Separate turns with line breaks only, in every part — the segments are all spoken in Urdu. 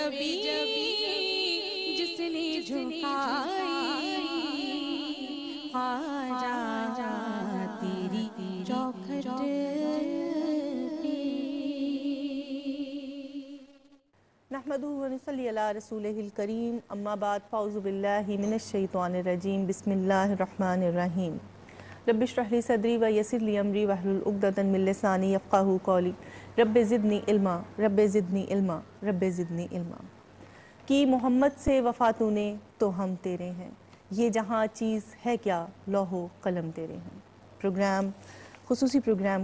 جبی جس نے جھکائی خواجہ تیری چوکھٹ پہ.
نحمدہ و نصلی علی رسولہ الکریم، اما بعد، فاعوذ باللہ من الشیطان الرجیم، بسم اللہ الرحمن الرحیم. رب اشرح لی صدری و یسر لی امری واحلل عقدۃ من لسانی یفقہوا قولی. رب زدنی علما، رب زدنی علما، رب زدنی علما. کی محمد سے وفا تو نے تو ہم تیرے ہیں، یہ جہاں چیز ہے کیا لوح و قلم تیرے ہیں. پروگرام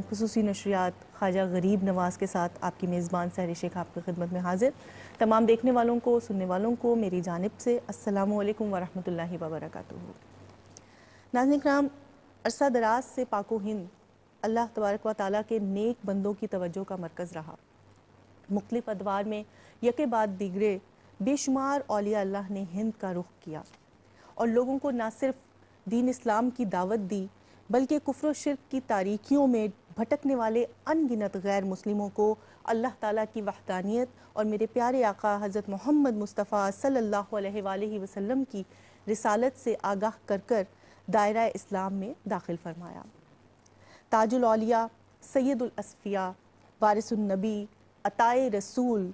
خصوصی نشریات خواجہ غریب نواز کے ساتھ آپ کی میزبان سحر شیخ آپ کی خدمت میں حاضر. تمام دیکھنے والوں کو، سننے والوں کو میری جانب سے السلام علیکم ورحمۃ اللہ وبرکاتہ. ناظرین کرام، عرصہ دراز سے پاک و ہند اللہ تبارک و تعالیٰ کے نیک بندوں کی توجہ کا مرکز رہا. مختلف ادوار میں یکے بعد دیگرے بے شمار اولیاء اللہ نے ہند کا رخ کیا اور لوگوں کو نہ صرف دین اسلام کی دعوت دی بلکہ کفر و شرک کی تاریکیوں میں بھٹکنے والے ان گنت غیر مسلموں کو اللہ تعالیٰ کی وحدانیت اور میرے پیارے آقا حضرت محمد مصطفیٰ صلی اللہ علیہ وآلہ وسلم کی رسالت سے آگاہ کر کر دائرہ اسلام میں داخل فرمایا. تاج الاولیاء، سید الاصفیاء، وارث النبی، عطائے رسول،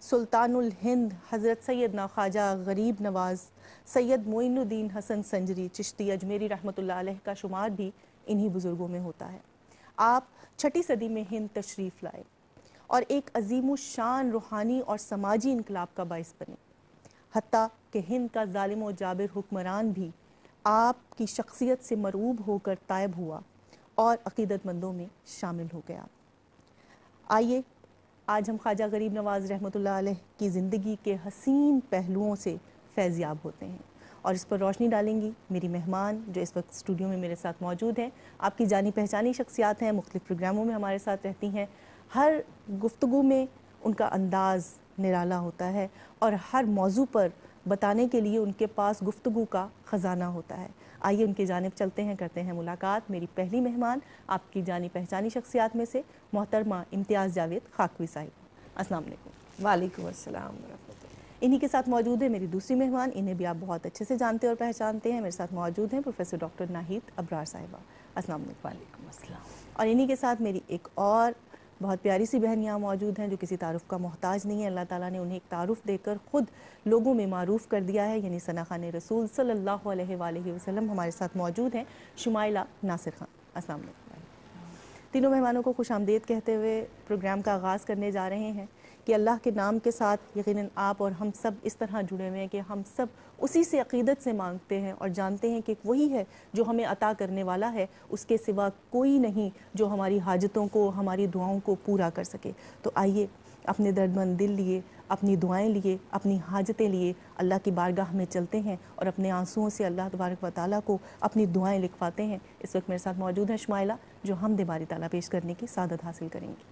سلطان الہند حضرت سیدنا خواجہ غریب نواز سید معین الدین حسن سنجری چشتی اجمیری رحمۃ اللہ علیہ کا شمار بھی انہی بزرگوں میں ہوتا ہے. آپ 6 صدی میں ہند تشریف لائے اور ایک عظیم الشان روحانی اور سماجی انقلاب کا باعث بنے، حتیٰ کہ ہند کا ظالم و جابر حکمران بھی آپ کی شخصیت سے مرعوب ہو کر تائب ہوا اور عقیدت مندوں میں شامل ہو گیا. آئیے آج ہم خواجہ غریب نواز رحمۃ اللہ علیہ کی زندگی کے حسین پہلوؤں سے فیضیاب ہوتے ہیں اور اس پر روشنی ڈالیں گی میری مہمان جو اس وقت اسٹوڈیو میں میرے ساتھ موجود ہیں. آپ کی جانی پہچانی شخصیات ہیں، مختلف پروگراموں میں ہمارے ساتھ رہتی ہیں. ہر گفتگو میں ان کا انداز نرالا ہوتا ہے اور ہر موضوع پر بتانے کے لیے ان کے پاس گفتگو کا خزانہ ہوتا ہے. آئیے ان کی جانب چلتے ہیں، کرتے ہیں ملاقات. میری پہلی مہمان آپ کی جانی پہچانی شخصیات میں سے محترمہ امتیاز جاوید خاکوی صاحبہ. السلام علیکم.
وعلیکم السلام ورحمۃ اللہ.
انہی کے ساتھ موجود ہے میری دوسری مہمان، انہیں بھی آپ بہت اچھے سے جانتے اور پہچانتے ہیں. میرے ساتھ موجود ہیں پروفیسر ڈاکٹر ناہید ابرار صاحبہ. السلام علیکم.
وعلیکم السلام.
اور انہی کے ساتھ میری ایک اور بہت پیاری سی بہن یہاں موجود ہیں جو کسی تعارف کا محتاج نہیں ہے. اللہ تعالیٰ نے انہیں ایک تعارف دے کر خود لوگوں میں معروف کر دیا ہے، یعنی ثنا خان رسول صلی اللہ علیہ وآلہ وسلم ہمارے ساتھ موجود ہیں شمائلہ ناصر خان. السلام علیکم. تینوں مہمانوں کو خوش آمدید کہتے ہوئے پروگرام کا آغاز کرنے جا رہے ہیں کہ اللہ کے نام کے ساتھ یقیناً آپ اور ہم سب اس طرح جڑے ہوئے ہیں کہ ہم سب اسی سے عقیدت سے مانگتے ہیں اور جانتے ہیں کہ وہی ہے جو ہمیں عطا کرنے والا ہے، اس کے سوا کوئی نہیں جو ہماری حاجتوں کو، ہماری دعاؤں کو پورا کر سکے. تو آئیے اپنے درد مند دل لیے، اپنی دعائیں لیے، اپنی حاجتیں لیے اللہ کی بارگاہ میں چلتے ہیں اور اپنے آنسوؤں سے اللہ تبارک و تعالیٰ کو اپنی دعائیں لکھواتے ہیں. اس وقت میرے ساتھ موجود ہیں شمائلہ جو حمد باری تعالیٰ پیش کرنے کی سعادت حاصل کریں گی.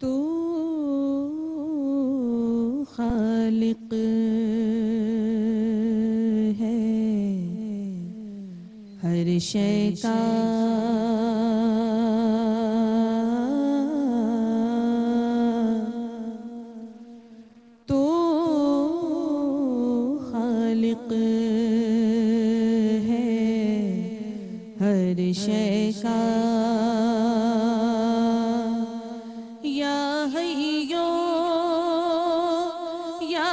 تو خالق ہے ہر شے کا، تو خالق ہے ہر شے کا. یا حیو یا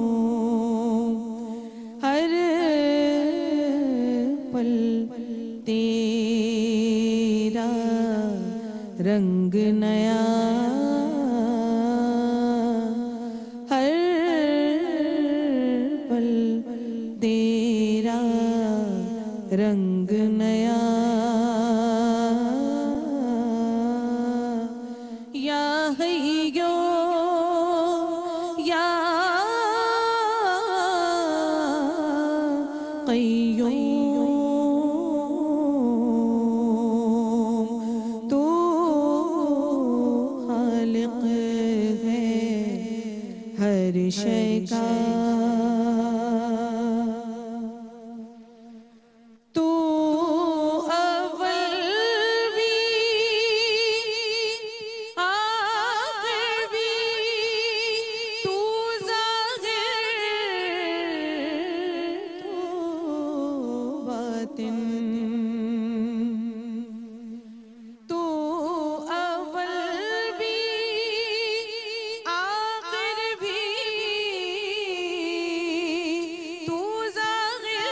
قیوم، ہر پل تیرا رنگ نیا، ہر پل تیرا رنگ نیا. یا حیو یا قیوم، تو خالق ہے ہر شے کا. تو باطن تو اول بھی آخر بھی تو ظاہر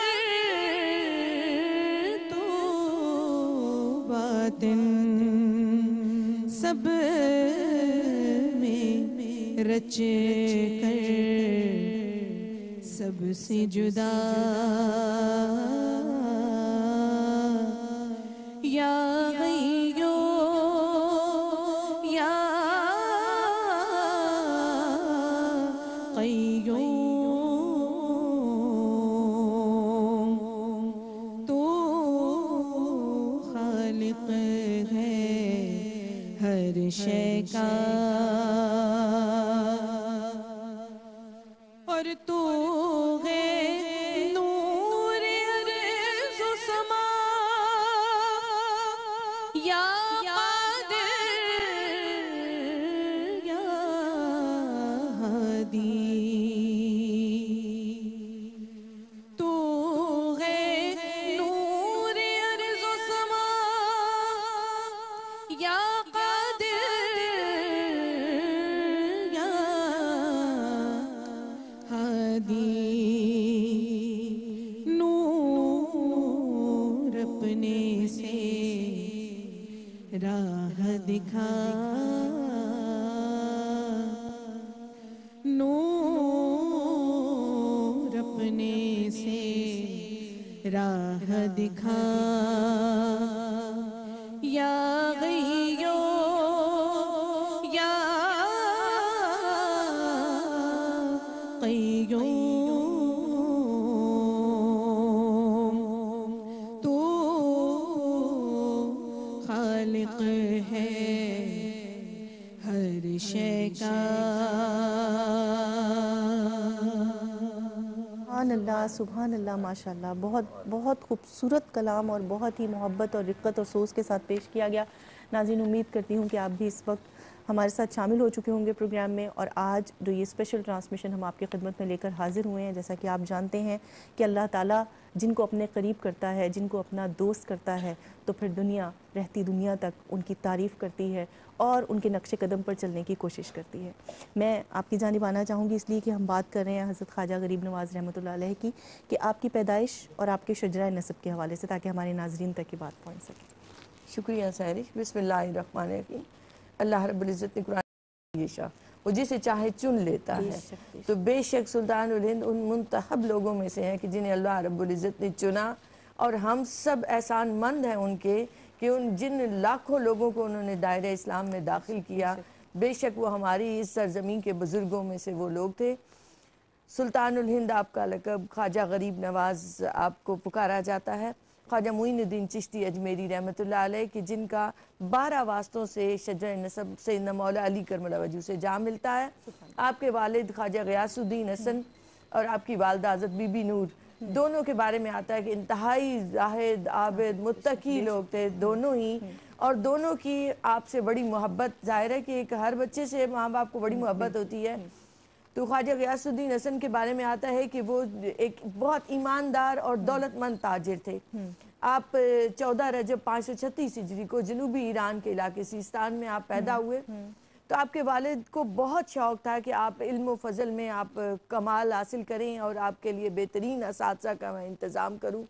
تو باطن سب میں رچ کر سب سے جدا یا غیو یا قیوم تو خالق ہے ہر شے کا اور تو ہے نور ارض و سما یا قادر یا ہادی تو ہے نور ارض و سما یا قادر یا ہادی نور اپنے سے راہ دکھا نور اپنے سے راہ دکھا یا غیو یا قیوم تو خالق ہے ہر شے کا
سبحان اللہ ماشاء اللہ، بہت بہت خوبصورت کلام اور بہت ہی محبت اور رقت اور سوز کے ساتھ پیش کیا گیا۔ ناظرین، امید کرتی ہوں کہ آپ بھی اس وقت ہمارے ساتھ شامل ہو چکے ہوں گے پروگرام میں، اور آج جو یہ اسپیشل ٹرانسمیشن ہم آپ کی خدمت میں لے کر حاضر ہوئے ہیں، جیسا کہ آپ جانتے ہیں کہ اللہ تعالیٰ جن کو اپنے قریب کرتا ہے، جن کو اپنا دوست کرتا ہے، تو پھر دنیا رہتی دنیا تک ان کی تعریف کرتی ہے اور ان کے نقش قدم پر چلنے کی کوشش کرتی ہے۔ میں آپ کی جانب آنا چاہوں گی، اس لیے کہ ہم بات کر رہے ہیں حضرت خواجہ غریب نواز رحمۃ اللہ علیہ کی، کہ آپ کی پیدائش اور آپ کے شجرہ نسب کے حوالے سے، تاکہ ہمارے ناظرین تک یہ بات پہنچ سکے۔
شکریہ سہرش۔ بسم اللہ الرحمن الرحیم۔ اللہ رب العزت نے قرآن وہ جسے چاہے چن لیتا ہے، تو بے شک سلطان الہند ان منتخب لوگوں میں سے ہیں کہ جنہیں اللہ رب العزت نے چنا، اور ہم سب احسان مند ہیں ان کے کہ ان جن لاکھوں لوگوں کو انہوں نے دائرہ اسلام میں داخل کیا، بے شک وہ ہماری اس سرزمین کے بزرگوں میں سے وہ لوگ تھے۔ سلطان الہند آپ کا لقب، خواجہ غریب نواز آپ کو پکارا جاتا ہے۔ خواجہ معین الدین چشتی اجمیری رحمۃ اللہ علیہ کی جن کا 12 واسطوں سے شجرہ نسب سیدنا مولا علی کرم اللہ وجہہ سے جا ملتا ہے۔ آپ کے والد خواجہ غیاث الدین حسن اور آپ کی والدہ حضرت بی بی نور، دونوں کے بارے میں آتا ہے کہ انتہائی زاہد، عابد، متقی لوگ تھے دونوں ہی، اور دونوں کی آپ سے بڑی محبت، ظاہر ہے کہ ایک ہر بچے سے ماں باپ کو بڑی محبت ہوتی ہے۔ تو خواجہ غیاث الدین حسن کے بارے میں آتا ہے کہ وہ ایک بہت ایماندار اور دولت مند تاجر تھے۔ آپ 14 رجب 536 ہجری کو جنوبی ایران کے علاقے سیستان میں آپ پیدا ہوئے، تو آپ کے والد کو بہت شوق تھا کہ آپ علم و فضل میں آپ کمال حاصل کریں اور آپ کے لیے بہترین اساتذہ کا میں انتظام کروں،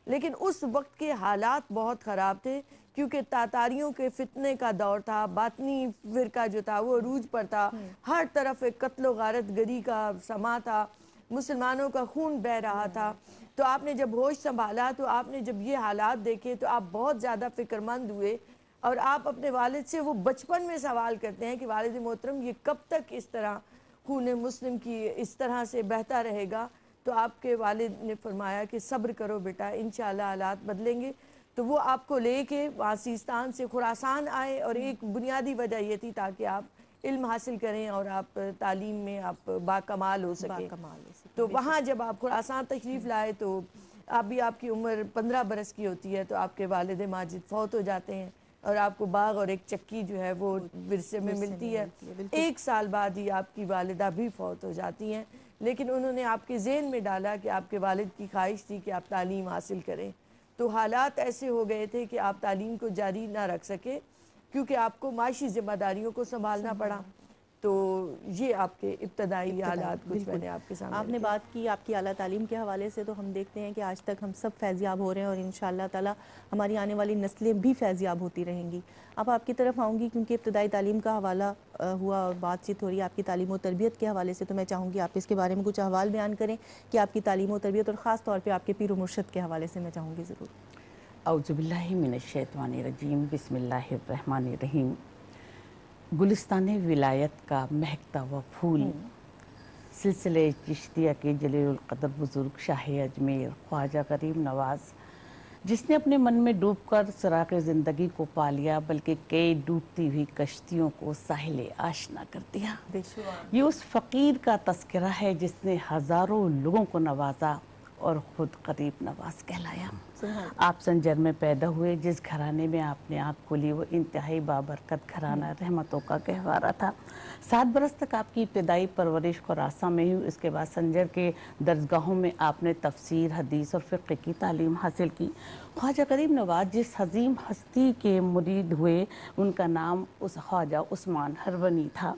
لیکن اس وقت کے حالات بہت خراب تھے، کیونکہ تاتاریوں کے فتنے کا دور تھا، باطنی فرقہ جو تھا وہ عروج پر تھا، ہر طرف ایک قتل و غارت گری کا سما تھا، مسلمانوں کا خون بہہ رہا تھا۔ تو آپ نے جب ہوش سنبھالا تو آپ نے جب یہ حالات دیکھے تو آپ بہت زیادہ فکر مند ہوئے، اور آپ اپنے والد سے وہ بچپن میں سوال کرتے ہیں کہ والد محترم یہ کب تک اس طرح خون مسلم کی اس طرح سے بہتا رہے گا؟ تو آپ کے والد نے فرمایا کہ صبر کرو بیٹا، انشاءاللہ حالات بدلیں گے۔ تو وہ آپ کو لے کے وہاں سیستان سے خراسان آئے، اور ایک بنیادی وجہ یہ تھی تاکہ آپ علم حاصل کریں اور آپ تعلیم میں آپ باکمال ہو سکیں۔ تو وہاں جب آپ خراسان تشریف لائے تو ابھی آپ کی عمر 15 برس کی ہوتی ہے، تو آپ کے والد ماجد فوت ہو جاتے ہیں، اور آپ کو باغ اور ایک چکی جو ہے وہ ورثے میں ملتی ہے۔ 1 سال بعد ہی آپ کی والدہ بھی فوت ہو جاتی ہیں، لیکن انہوں نے آپ کے ذہن میں ڈالا کہ آپ کے والد کی خواہش تھی کہ آپ تعلیم حاصل کریں، تو حالات ایسے ہو گئے تھے کہ آپ تعلیم کو جاری نہ رکھ سکے کیونکہ آپ کو معاشی ذمہ داریوں کو سنبھالنا پڑا. تو یہ آپ کے ابتدائی حالات کچھ میں نے آپ کے سامنے
آپ نے بات کی آپ کی اعلیٰ تعلیم کے حوالے سے، تو ہم دیکھتے ہیں کہ آج تک ہم سب فیضیاب ہو رہے ہیں اور انشاءاللہ تعالی ہماری آنے والی نسلیں بھی فیضیاب ہوتی رہیں گی. اب آپ کی طرف آؤں گی کیونکہ ابتدائی تعلیم کا حوالہ ہوا اور بات چیت ہو رہی ہے آپ کی تعلیم و تربیت کے حوالے سے، تو میں چاہوں گی آپ اس کے بارے میں کچھ احوال بیان کریں کہ آپ کی تعلیم و تربیت اور خاص طور پہ آپ کے پیر و مرشد کے حوالے سے میں چاہوں گی ضرور.
اعوذ باللہ من الشیطان الرجیم، بسم اللہ الرحمن الرحیم. گلستان ولایت کا مہکتا ہوا پھول، سلسلہ چشتیہ کے جلیل القدر بزرگ شاہ اجمیر خواجہ غریب نواز، جس نے اپنے من میں ڈوب کر سراغ زندگی کو پا لیا بلکہ کئی ڈوبتی ہوئی کشتیوں کو ساحل آشنا کر دیا. یہ اس فقیر کا تذکرہ ہے جس نے ہزاروں لوگوں کو نوازا اور خود غریب نواز کہلایا. آپ سنجر میں پیدا ہوئے. جس گھرانے میں آپ نے آنکھ کھولی وہ انتہائی بابرکت گھرانہ رحمتوں کا گہوارہ تھا. 7 برس تک آپ کی ابتدائی پرورش خراساں میں ہوئی. اس کے بعد سنجر کے درسگاہوں میں آپ نے تفسیر، حدیث اور فقہ کی تعلیم حاصل کی. خواجہ غریب نواز جس عظیم ہستی کے مرید ہوئے ان کا نام خواجہ عثمان ہرونی تھا.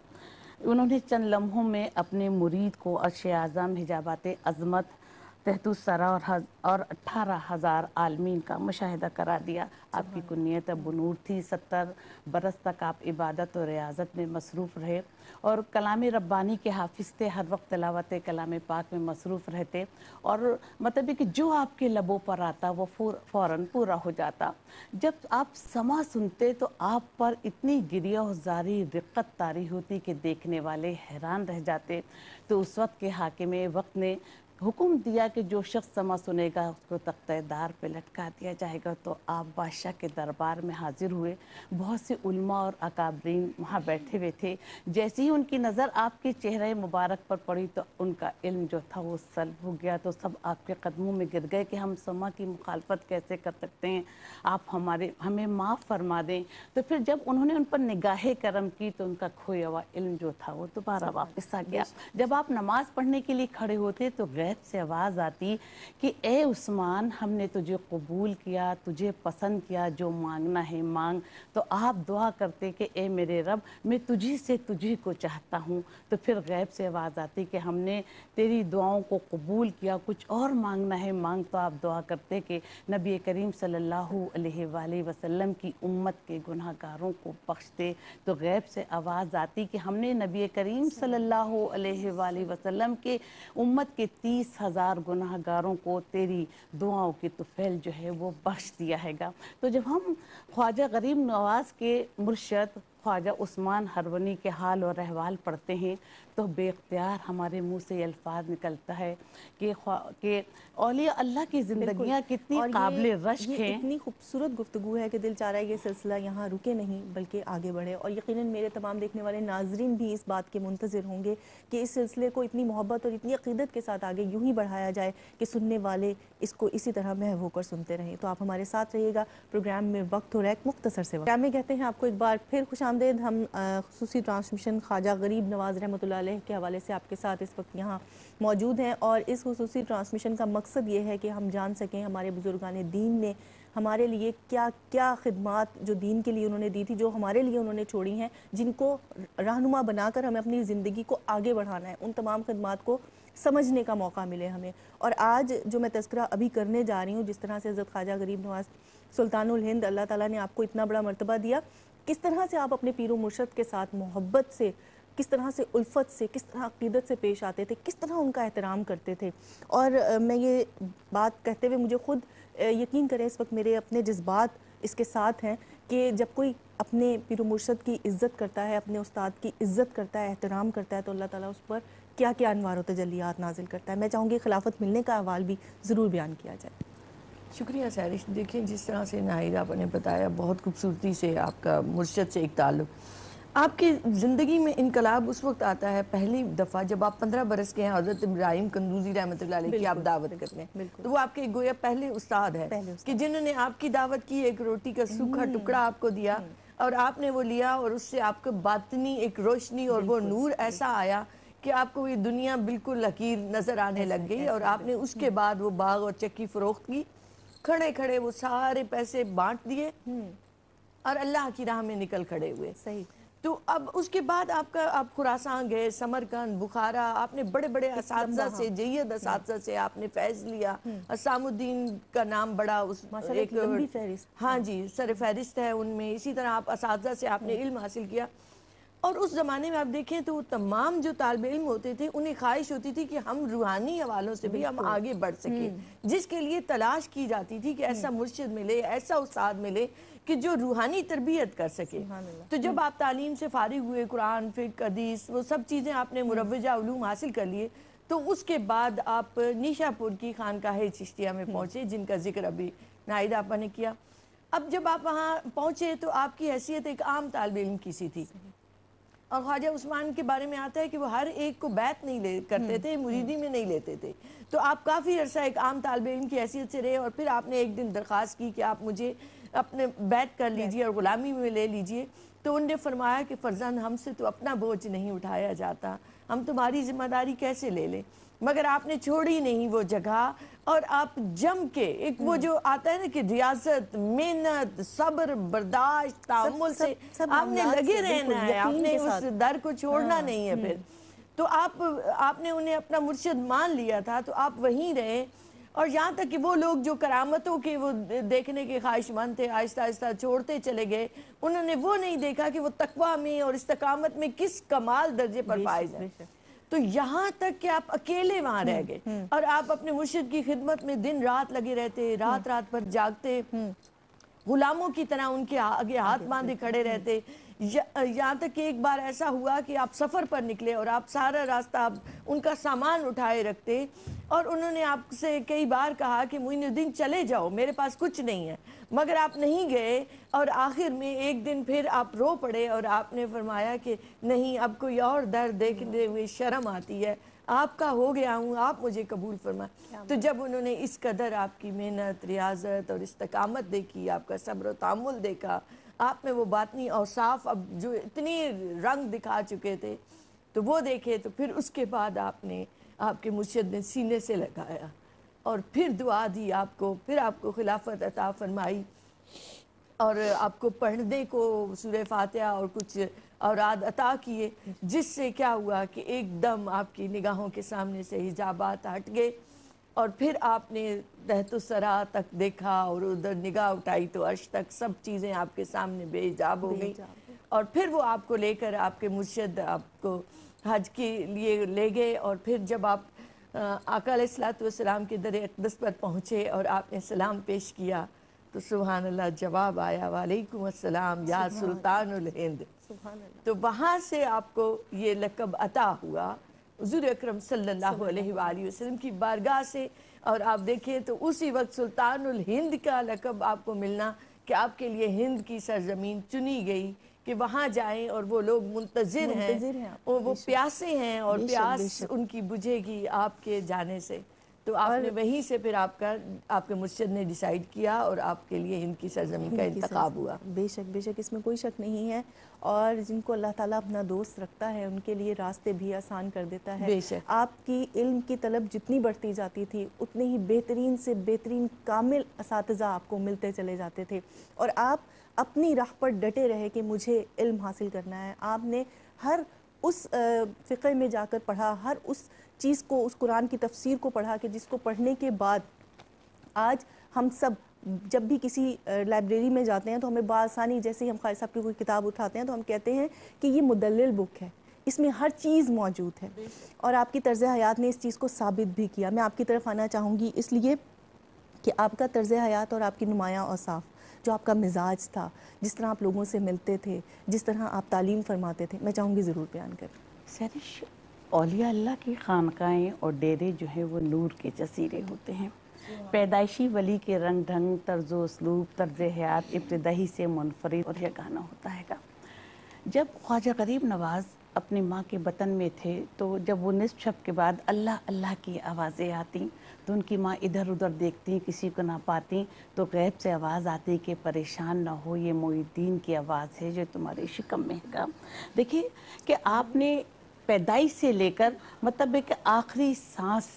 انہوں نے چند لمحوں میں اپنے مرید کو عرش اعظم، حجابات عظمت، تحت الثری اور 18,000 عالمین کا مشاہدہ کرا دیا. آپ کی کنیت ابو نور تھی. 70 برس تک آپ عبادت اور ریاضت میں مصروف رہے اور کلام ربانی کے حافظ تھے. ہر وقت تلاوت کلام پاک میں مصروف رہتے اور مطلب کہ جو آپ کے لبوں پر آتا وہ فوراً پورا ہو جاتا. جب آپ سما سنتے تو آپ پر اتنی گریہ و زاری رقت طاری ہوتی کہ دیکھنے والے حیران رہ جاتے. تو اس وقت کے حاکم وقت نے حکم دیا کہ جو شخص سما سنے گا اس کو تختہ دار پہ لٹکا دیا جائے گا. تو آپ بادشاہ کے دربار میں حاضر ہوئے. بہت سے علماء اور اکابرین وہاں بیٹھے ہوئے تھے. جیسے ہی ان کی نظر آپ کے چہرے مبارک پر پڑی تو ان کا علم جو تھا وہ سلب ہو گیا. تو سب آپ کے قدموں میں گر گئے کہ ہم سما کی مخالفت کیسے کر سکتے ہیں، آپ ہمیں معاف فرما دیں. تو پھر جب انہوں نے ان پر نگاہ کرم کی تو ان کا کھویا ہوا علم جو تھا وہ دوبارہ واپس آ گیا. جب آپ نماز پڑھنے کے لیے کھڑے ہوتے تو غیب سے آواز آتی کہ اے عثمان، ہم نے تجھے قبول کیا، تجھے پسند کیا، جو مانگنا ہے مانگ. تو آپ دعا کرتے کہ اے میرے رب، میں تجھی سے تجھی کو چاہتا ہوں. تو پھر غیب سے آواز آتی کہ ہم نے تیری دعاؤں کو قبول کیا، کچھ اور مانگنا ہے مانگ. تو آپ دعا کرتے کہ نبی کریم صلی اللہ علیہ وآلہ وسلم کی امت کے گناہ گاروں کو بخش دے. تو غیب سے آواز آتی کہ ہم نے نبی کریم صلی اللہ علیہ وآلہ وسلم کے امت کے 30,000 گناہ گاروں کو تیری دعاؤں کی طفیل جو ہے وہ بخش دیا ہے گا. تو جب ہم خواجہ غریب نواز کے مرشد خواجہ عثمان ہرونی کے حال اور احوال پڑھتے ہیں تو بے اختیار ہمارے منہ سے یہ الفاظ نکلتا ہے کہ اولیاء اللہ کی زندگیاں کتنی قابل رشک ہیں.
یہ اتنی خوبصورت گفتگو ہے کہ دل چاہ رہا ہے یہ سلسلہ یہاں رکے نہیں بلکہ آگے بڑھے. اور یقیناً میرے تمام دیکھنے والے ناظرین بھی اس بات کے منتظر ہوں گے کہ اس سلسلے کو اتنی محبت اور اتنی عقیدت کے ساتھ آگے یوں ہی بڑھایا جائے کہ سننے والے اس کو اسی طرح محو ہو کر سنتے رہیں. تو آپ ہمارے ساتھ رہیے گا. پروگرام میں وقت ہو رہا ہے ایک مختصر سے وقت. پروگرام میں کہتے ہیں آپ کو ایک بار پھر خوش آمدید. ہم خصوصی ٹرانسمیشن خواجہ غریب نواز رحمۃ اللہ علیہ کے حوالے سے آپ کے ساتھ اس وقت یہاں موجود ہیں اور اس خصوصی ٹرانسمیشن کا مقصد یہ ہے کہ ہم جان سکیں ہمارے بزرگان دین نے ہمارے لیے کیا کیا خدمات جو دین کے لیے انہوں نے دی تھی، جو ہمارے لیے انہوں نے چھوڑی ہیں، جن کو رہنما بنا کر ہمیں اپنی زندگی کو آگے بڑھانا ہے. ان تمام خدمات کو سمجھنے کا موقع ملے ہمیں. اور آج جو میں تذکرہ ابھی کرنے جا رہی ہوں، جس طرح سے حضرت خواجہ غریب نواز سلطان الہند، اللہ تعالیٰ نے آپ کو اتنا بڑا مرتبہ دیا، کس طرح سے آپ اپنے پیر و مرشد کے ساتھ محبت سے، کس طرح سے الفت سے، کس طرح عقیدت سے پیش آتے تھے، کس طرح ان کا احترام کرتے تھے. اور میں یہ بات کہتے ہوئے مجھے خود یقین کریں اس وقت میرے اپنے جذبات اس کے ساتھ ہیں کہ جب کوئی اپنے پیر و مرشد کی عزت کرتا ہے، اپنے استاد کی عزت کرتا ہے، احترام کرتا ہے، تو اللہ تعالیٰ اس پر کیا کیا انوار و تجلیات نازل کرتا ہے. میں چاہوں گی خلافت ملنے کا احوال بھی ضرور بیان کیا جائے.
شکریہ سہرش. دیکھیں جس طرح سے ناہید آپ نے بتایا، بہت خوبصورتی سے آپ کا مرشد سے ایک تعلق. آپ کی زندگی میں انقلاب اس وقت آتا ہے پہلی دفعہ جب آپ 15 برس کے ہیں. حضرت ابراہیم قندوزی رحمۃ اللہ علیہ کی آپ دعوت کرتے ہیں تو وہ آپ کے گویا پہلے استاد ہے کہ جنہوں نے آپ کی دعوت کی، ایک روٹی کا سوکھا ٹکڑا آپ کو دیا اور آپ نے وہ لیا اور اس سے آپ کو باطنی ایک روشنی اور وہ نور ایسا آیا کہ آپ کو یہ دنیا بالکل حقیر نظر آنے لگ گئی. اور آپ نے اس کے بعد وہ باغ اور چکی فروخت کی کھڑے کھڑے وہ سارے پیسے بانٹ دیے اور اللہ کی راہ میں نکل کھڑے ہوئے.
صحیح.
تو اب اس کے بعد آپ خراسان گئے، سمرقند، بخارا، آپ نے بڑے بڑے اساتذہ سے، جید اساتذہ سے آپ نے فیض لیا. اسام الدین کا نام بڑا اس ایک
لمبی فہرست.
ہاں جی سر فہرست ہے ان میں. اسی طرح آپ اساتذہ سے آپ نے علم حاصل کیا. اور اس زمانے میں آپ دیکھیں تو تمام جو طالب علم ہوتے تھے انہیں خواہش ہوتی تھی کہ ہم روحانی حوالوں سے بھی ہم آگے بڑھ سکیں، جس کے لیے تلاش کی جاتی تھی کہ ایسا مرشد ملے، ایسا استاد ملے کہ جو روحانی تربیت کر سکے. تو جب آپ تعلیم سے فارغ ہوئے، قرآن، فقہ، حدیث، وہ سب چیزیں آپ نے مروجہ علوم حاصل کر لیے، تو اس کے بعد آپ نیشا پور کی خانقاہ چشتیہ میں پہنچے، جن کا ذکر ابھی ناہید آپا نے کیا. اب جب آپ وہاں پہنچے تو آپ کی حیثیت ایک عام طالب علم کی سی تھی. اور خواجہ عثمان کے بارے میں آتا ہے کہ وہ ہر ایک کو بیعت نہیں کرتے تھے، مریدی میں نہیں لیتے تھے. تو آپ کافی عرصہ ایک عام طالب علم کی حیثیت سے رہے، اور پھر آپ نے ایک دن درخواست کی کہ آپ مجھے اپنے بیعت کر لیجئے اور غلامی میں لے لیجئے. تو انہوں نے فرمایا کہ فرزند ہم سے تو اپنا بوجھ نہیں اٹھایا جاتا، ہم تمہاری ذمہ داری کیسے لے لیں. مگر آپ نے چھوڑی نہیں وہ جگہ، اور آپ جم کے ایک وہ جو آتا ہے نا کہ ریاضت، محنت، صبر، برداشت، تحمل سے آپ نے لگے رہنا ہے، آپ نے اس در کو چھوڑنا نہیں ہے. پھر تو آپ نے انہیں اپنا مرشد مان لیا تھا، تو آپ وہیں رہے. اور یہاں تک کہ وہ لوگ جو کرامتوں کے وہ دیکھنے کے خواہش مند تھے، آہستہ آہستہ چھوڑتے چلے گئے. انہوں نے وہ نہیں دیکھا کہ وہ تقویٰ میں اور استقامت میں کس کمال درجے پر فائز ہیں. تو یہاں تک کہ آپ اکیلے وہاں رہ گئے، اور آپ اپنے مرشد کی خدمت میں دن رات لگے رہتے، رات رات پر جاگتے، غلاموں کی طرح ان کے آگے ہاتھ باندھے کھڑے رہتے. یہاں تک کہ ایک بار ایسا ہوا کہ آپ سفر پر نکلے اور آپ سارا راستہ ان کا سامان اٹھائے رکھتے، اور انہوں نے آپ سے کئی بار کہا کہ معین الدین چلے جاؤ، میرے پاس کچھ نہیں ہے. مگر آپ نہیں گئے، اور آخر میں ایک دن پھر آپ رو پڑے اور آپ نے فرمایا کہ نہیں، اب کوئی اور در دیکھتے ہوئے شرم آتی ہے، آپ کا ہو گیا ہوں، آپ مجھے قبول فرمائیں. تو جب انہوں نے اس قدر آپ کی محنت، ریاضت اور استقامت دیکھی، آپ کا صبر و تحمل دیکھا، آپ میں وہ باطنی اوصاف اب جو اتنی رنگ دکھا چکے تھے تو وہ دیکھے، تو پھر اس کے بعد آپ کے مرشد نے سینے سے لگایا اور پھر دعا دی آپ کو، پھر آپ کو خلافت عطا فرمائی، اور آپ کو پڑھنے کو سورہ فاتحہ اور کچھ اوراد عطا کیے، جس سے کیا ہوا کہ ایک دم آپ کی نگاہوں کے سامنے سے حجابات ہٹ گئے، اور پھر آپ نے تحت الثری تک دیکھا، اور ادھر نگاہ اٹھائی تو عرش تک سب چیزیں آپ کے سامنے بے حجاب ہو گئی. اور پھر وہ آپ کو لے کر آپ کے مرشد آپ کو حج کے لیے لے گئے. اور پھر جب آپ آقا علیہ الصلوۃ والسلام کے در اقدس پر پہنچے اور آپ نے سلام پیش کیا تو سبحان اللہ جواب آیا، وعلیکم السلام یا سلطان الہند. تو وہاں سے آپ کو یہ لقب عطا ہوا حضور اکرم صلی اللہ علیہ وآلہ وسلم کی بارگاہ سے. اور آپ دیکھیں تو اسی وقت سلطان الہند کا لقب آپ کو ملنا کہ آپ کے لیے ہند کی سرزمین چنی گئی کہ وہاں جائیں، اور وہ لوگ منتظر ہیں، اور وہ پیاسے ہیں، اور پیاس ان کی بجھے گی آپ کے جانے سے. تو آپ نے وہیں سے پھر آپ کے مرشد نے ڈیسائیڈ کیا اور آپ کے لیے ہند کی سرزمین کا انتخاب ہوا.
بے شک اس میں کوئی شک نہیں ہے. اور جن کو اللہ تعالیٰ اپنا دوست رکھتا ہے ان کے لیے راستے بھی آسان کر دیتا ہے.
بے شک
آپ کی علم کی طلب جتنی بڑھتی جاتی تھی اتنے ہی بہترین سے بہترین کامل اساتذہ آپ کو ملتے چلے جاتے تھے، اور آپ اپنی راہ پر ڈٹے رہے کہ مجھے علم حاصل کرنا ہے. آپ نے ہر اس فقہ میں جا کر پڑھا، ہر اس چیز کو، اس قرآن کی تفسیر کو پڑھا کہ جس کو پڑھنے کے بعد آج ہم سب جب بھی کسی لائبریری میں جاتے ہیں تو ہمیں بآسانی، جیسے ہی ہم خالد صاحب کی کوئی کتاب اٹھاتے ہیں تو ہم کہتے ہیں کہ یہ مدلل بک ہے، اس میں ہر چیز موجود ہے. اور آپ کی طرز حیات نے اس چیز کو ثابت بھی کیا. میں آپ کی طرف آنا چاہوں گی اس لیے کہ آپ کا طرز حیات اور آپ کی نمایاں اوصاف، جو آپ کا مزاج تھا، جس طرح آپ لوگوں سے ملتے تھے، جس طرح آپ تعلیم فرماتے تھے، میں چاہوں گی ضرور بیان کریں.
سہرش، اولیاء اللہ کی خانقاہیں اور ڈیرے جو ہیں وہ نور کے جزیرے ہوتے ہیں. پیدائشی ولی کے رنگ ڈھنگ، طرز و اسلوب، طرز حیات ابتدائی سے منفرد اور یگانہ ہوتا ہے گا. جب خواجہ غریب نواز اپنی ماں کے بطن میں تھے تو جب وہ نصف شب کے بعد اللہ اللہ کی آوازیں آتیں تو ان کی ماں ادھر ادھر دیکھتی، کسی کو نہ پاتی تو غیب سے آواز آتی کہ پریشان نہ ہو، یہ معین الدین کی آواز ہے جو تمہارے شکم میں ہے. دیکھیے کہ آپ نے پیدائش سے لے کر مطلب کہ آخری سانس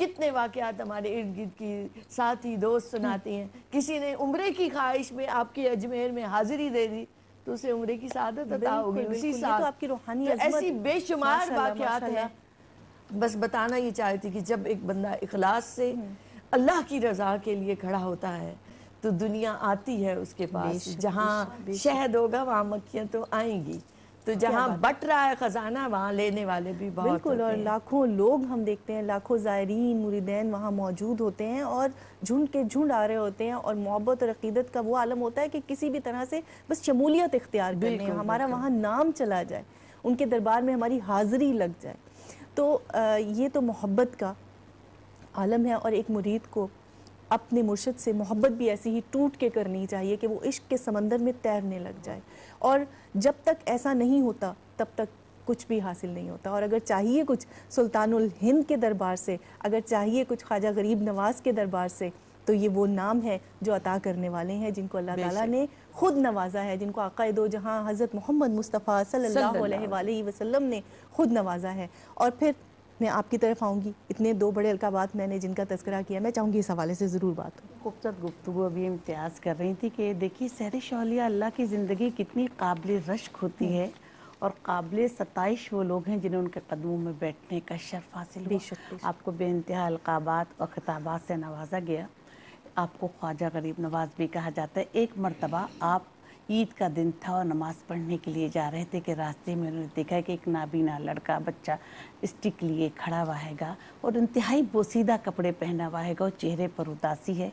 کتنے واقعات ہمارے ارد گرد کی ساتھی دوست سناتی ہیں. کسی نے عمرے کی خواہش میں آپ کے اجمیر میں حاضری دے دی تو اسے عمرے کی سعادت عطا ہوگی اسی
یہ
سال.
تو آپ کی روحانی
تو
عظمت.
ایسی بے شمار
ماشاءاللہ،
واقعات
ماشاءاللہ.
ہیں. بس بتانا یہ چاہتی کہ جب ایک بندہ اخلاص سے اللہ کی رضا کے لیے کھڑا ہوتا ہے تو دنیا آتی ہے اس کے پاس. جہاں شہد ہوگا وہاں مکھیاں تو آئیں گی. تو جہاں بٹ رہا ہے خزانہ وہاں لینے والے بھی بہت
بالکل.
ہوتے
اور
ہیں.
لاکھوں لوگ ہم دیکھتے ہیں، لاکھوں زائرین مریدین وہاں موجود ہوتے ہیں اور جھنڈ کے جھنڈ آ رہے ہوتے ہیں، اور محبت اور عقیدت کا وہ عالم ہوتا ہے کہ کسی بھی طرح سے بس شمولیت اختیار کرنے ہیں، ہمارا وہاں نام چلا جائے، ان کے دربار میں ہماری حاضری لگ جائے. تو یہ تو محبت کا عالم ہے. اور ایک مرید کو اپنے مرشد سے محبت بھی ایسی ہی ٹوٹ کے کرنی چاہیے کہ وہ عشق کے سمندر میں تیرنے لگ جائے. اور جب تک ایسا نہیں ہوتا تب تک کچھ بھی حاصل نہیں ہوتا. اور اگر چاہیے کچھ سلطان الہند کے دربار سے، اگر چاہیے کچھ خواجہ غریب نواز کے دربار سے، تو یہ وہ نام ہے جو عطا کرنے والے ہیں، جن کو اللہ تعالیٰ نے خود نوازا ہے، جن کو آقا دو جہاں حضرت محمد مصطفیٰ صلی اللہ علیہ وآلہ وسلم نے خود نوازا ہے. اور پھر میں آپ کی طرف آؤں گی. اتنے دو بڑے القابات میں نے جن کا تذکرہ کیا، میں چاہوں گی اس حوالے سے ضرور بات ہو.
خوبصورت گفتگو ابھی امتیاز کر رہی تھی کہ دیکھیے سحر شولیہ اللہ کی زندگی کتنی قابل رشک ہوتی ہے، اور قابل ستائش وہ لوگ ہیں جنہیں ان کے قدموں میں بیٹھنے کا شرف حاصل ہوا. آپ کو بے انتہا القابات اور خطابات سے نوازا گیا. آپ کو خواجہ غریب نواز بھی کہا جاتا ہے. ایک مرتبہ آپ عید کا دن تھا اور نماز پڑھنے کے لیے جا رہے تھے کہ راستے میں انہوں نے دیکھا کہ ایک نابینا لڑکا بچہ اسٹک لیے کھڑا ہوا ہے گا اور انتہائی بوسیدہ کپڑے پہنا ہوا ہے گا اور چہرے پر اداسی ہے.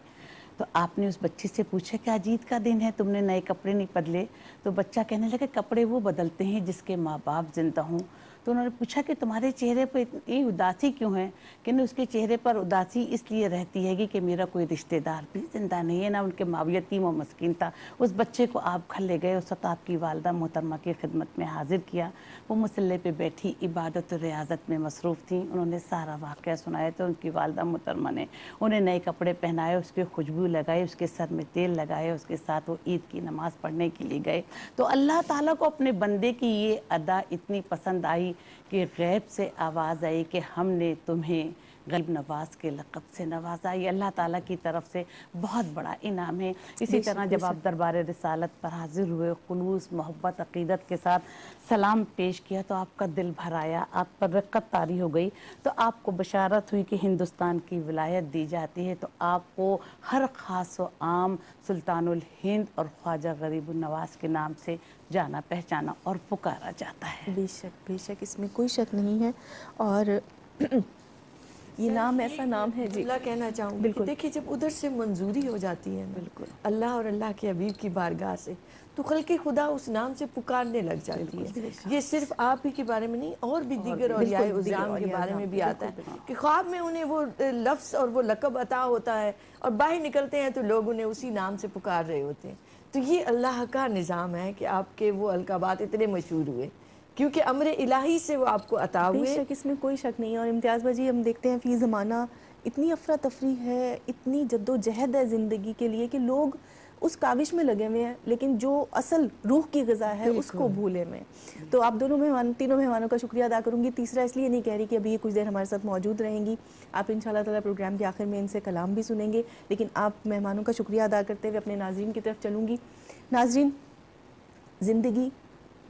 تو آپ نے اس بچے سے پوچھا کہ آج عید کا دن ہے، تم نے نئے کپڑے نہیں بدلے؟ تو بچہ کہنے لگا کپڑے وہ بدلتے ہیں جس کے ماں باپ زندہ ہوں. تو انہوں نے پوچھا کہ تمہارے چہرے پر اتنی اداسی کیوں ہے؟ کہ اس کے چہرے پر اداسی اس لیے رہتی ہے کہ میرا کوئی رشتہ دار بھی زندہ نہیں ہے، نہ ان کے ماں یتیم و مسکین تھا. اس بچے کو آپ گھر لے گئے، اس وقت آپ کی والدہ محترمہ کی خدمت میں حاضر کیا. وہ مصلی پہ بیٹھی عبادت و ریاضت میں مصروف تھیں. انہوں نے سارا واقعہ سنایا تو ان کی والدہ محترمہ نے انہیں نئے کپڑے پہنائے، اس پہ خوشبو لگائی، اس کے سر میں تیل لگائے، اس کے ساتھ وہ عید کی نماز پڑھنے کے لیے گئے. تو اللہ تعالیٰ کو اپنے بندے کی یہ ادا اتنی پسند آئی کہ غیب سے آواز آئی کہ ہم نے تمہیں غریب نواز کے لقب سے نوازا. یہ اللہ تعالیٰ کی طرف سے بہت بڑا انعام ہے. اسی طرح جب آپ دربار رسالت پر حاضر ہوئے، خلوص محبت عقیدت کے ساتھ سلام پیش کیا تو آپ کا دل بھر آیا، آپ پر رقت طاری ہو گئی. تو آپ کو بشارت ہوئی کہ ہندوستان کی ولایت دی جاتی ہے. تو آپ کو ہر خاص و عام سلطان الہند اور خواجہ غریب النواز کے نام سے جانا پہچانا اور پکارا جاتا ہے.
بے شک بے شک، اس میں کوئی شک نہیں ہے. اور یہ نام ایسا نام ہے. جی
اللہ کہنا چاہوں گی کہ دیکھیں جب ادھر سے منظوری ہو جاتی ہے بالکل اللہ اور اللہ کے حبیب کی بارگاہ سے، تو خلق خدا اس نام سے پکارنے لگ جاتی ہے. یہ صرف آپ ہی کے بارے میں نہیں، اور بھی دیگر اولیاء عظام کے بارے میں بھی آتا ہے کہ خواب میں انہیں وہ لفظ اور وہ لقب عطا ہوتا ہے اور باہر نکلتے ہیں تو لوگ انہیں اسی نام سے پکار رہے ہوتے ہیں. تو یہ اللہ کا نظام ہے کہ آپ کے وہ القابات اتنے مشہور ہوئے کیونکہ امر الہی سے وہ آپ کو عطا ہوئے.
بے شک اس میں کوئی شک نہیں ہے. اور امتیاز بھاجی ہم دیکھتے ہیں فی زمانہ اتنی افراتفری ہے، اتنی جد و جہد ہے زندگی کے لیے کہ لوگ اس کاوش میں لگے ہوئے ہیں لیکن جو اصل روح کی غذا ہے اس کو بھولے میں. تو آپ دونوں مہمان، تینوں مہمانوں کا شکریہ ادا کروں گی. تیسرا اس لیے نہیں کہہ رہی کہ ابھی یہ کچھ دیر ہمارے ساتھ موجود رہیں گی، آپ انشاءاللہ تعالیٰ پروگرام کے آخر میں ان سے کلام بھی سنیں گے، لیکن آپ مہمانوں کا شکریہ ادا کرتے ہوئے اپنے ناظرین کی طرف چلوں گی. ناظرین، زندگی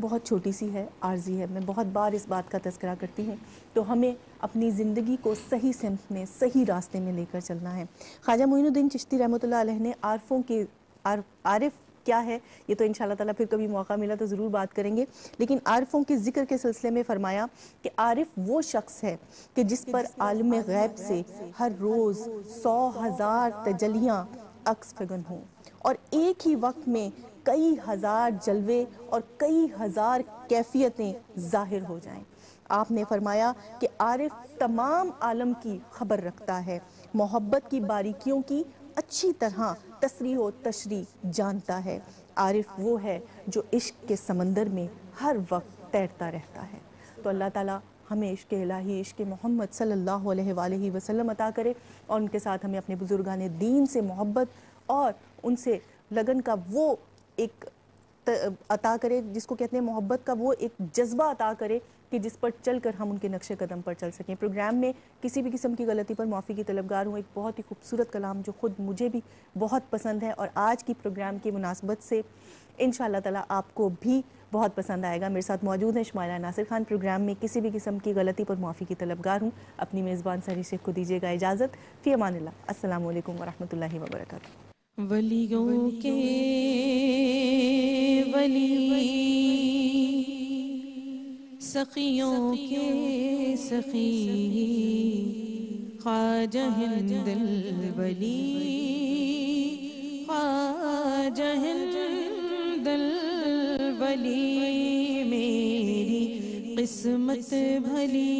بہت چھوٹی سی ہے، عارضی ہے. میں بہت بار اس بات کا تذکرہ کرتی ہوں. تو ہمیں اپنی زندگی کو صحیح سمت میں، صحیح راستے میں لے کر چلنا ہے. خواجہ معین الدین چشتی رحمۃ اللہ علیہ نے عارف کیا ہے یہ تو انشاءاللہ تعالیٰ پھر کبھی موقع ملا تو ضرور بات کریں گے، لیکن عارفوں کے ذکر کے سلسلے میں فرمایا کہ عارف وہ شخص ہے کہ جس پر عالم غیب سے ہر روز 100,000 تجلیاں عکس فگن ہوں اور ایک ہی وقت میں کئی ہزار جلوے اور کئی ہزار کیفیتیں ظاہر ہو جائیں. آپ نے فرمایا کہ عارف تمام عالم کی خبر رکھتا ہے، محبت کی باریکیوں کی اچھی طرح تصریح و تشریح جانتا ہے. عارف وہ ہے جو عشق کے سمندر میں ہر وقت تیرتا رہتا ہے. تو اللہ تعالیٰ ہمیں عشق الہی، عشق محمد صلی اللہ علیہ وآلہ وسلم عطا کرے، اور ان کے ساتھ ہمیں اپنے بزرگان دین سے محبت اور ان سے لگن کا وہ ایک عطا کرے جس کو کہتے ہیں محبت کا وہ ایک جذبہ عطا کرے کہ جس پر چل کر ہم ان کے نقش قدم پر چل سکیں. پروگرام میں کسی بھی قسم کی غلطی پر معافی کی طلبگار ہوں. ایک بہت ہی خوبصورت کلام جو خود مجھے بھی بہت پسند ہے اور آج کی پروگرام کی مناسبت سے انشاءاللہ تعالیٰ آپ کو بھی بہت پسند آئے گا. میرے ساتھ موجود ہیں شمائلہ ناصر خان. پروگرام میں کسی بھی قسم کی غلطی پر معافی کی طلبگار ہوں. اپنی میزبان سحری شیخ کو دیجیے گا اجازت. فی امان اللہ. السلام علیکم ورحمۃ اللہ وبرکاتہ.
ولیوں کے ولی سخیوں کے سخی خواجہ ہند الولی خواجہ ہند الولی میری قسمت بھلی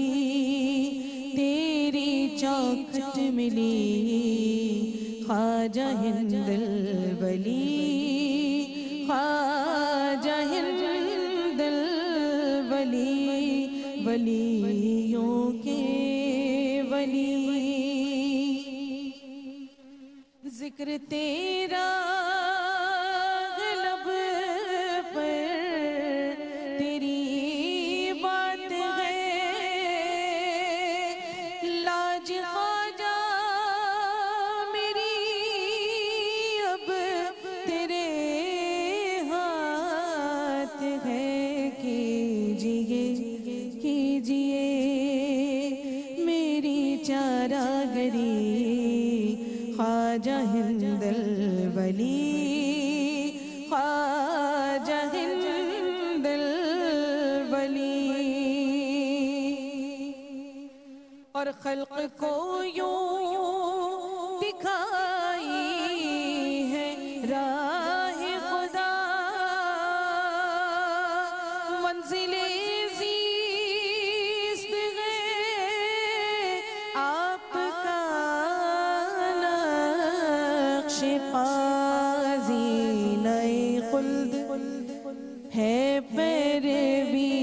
تیری چوکھٹ ملی خواجہ ہند الولی خواجہ ہند الولی ولیوں کے ولی. ذکر تیرا لب پر تیری بات ہے لاج خواجہ میری اب تیرے ہاتھ ہے. کیجئے میری چارہ گری خواجہ ہند الولی خواجہ ہند الولی. اور خلق کو یوں دکھائی ہے راہ خدا منزل زیست ہے آپ کا نقش قاضی نئے خلد ہے پیروی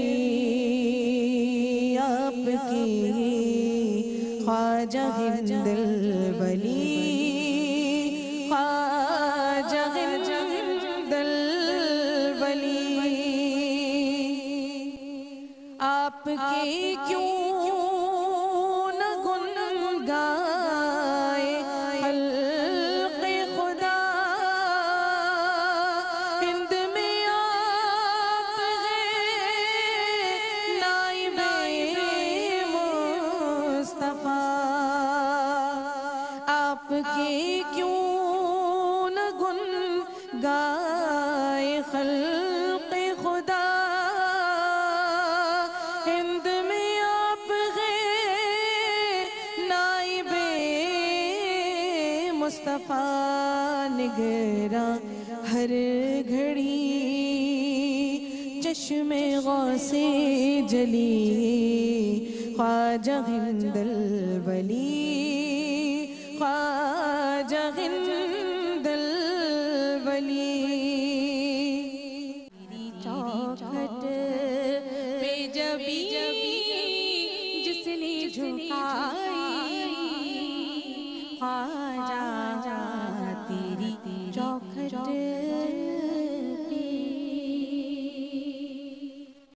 آپ کی خواجہ ہند الولی خواجہ ہند الولی. آپ کے کیوں نہ گن گائے خلق خدا ہند میں آپ ہیں نائب مصطفیٰ. آپ کے کیوں نہ گن گائے خلق خدا ہند میں آپ ہیں نائب مصطفیٰ. نگراں ہر گھڑی چشم غوث جلی خواجہ ہند الولی خواجہ ہند الولی. میری چوکھٹ پہ جبی جس نے جھکائی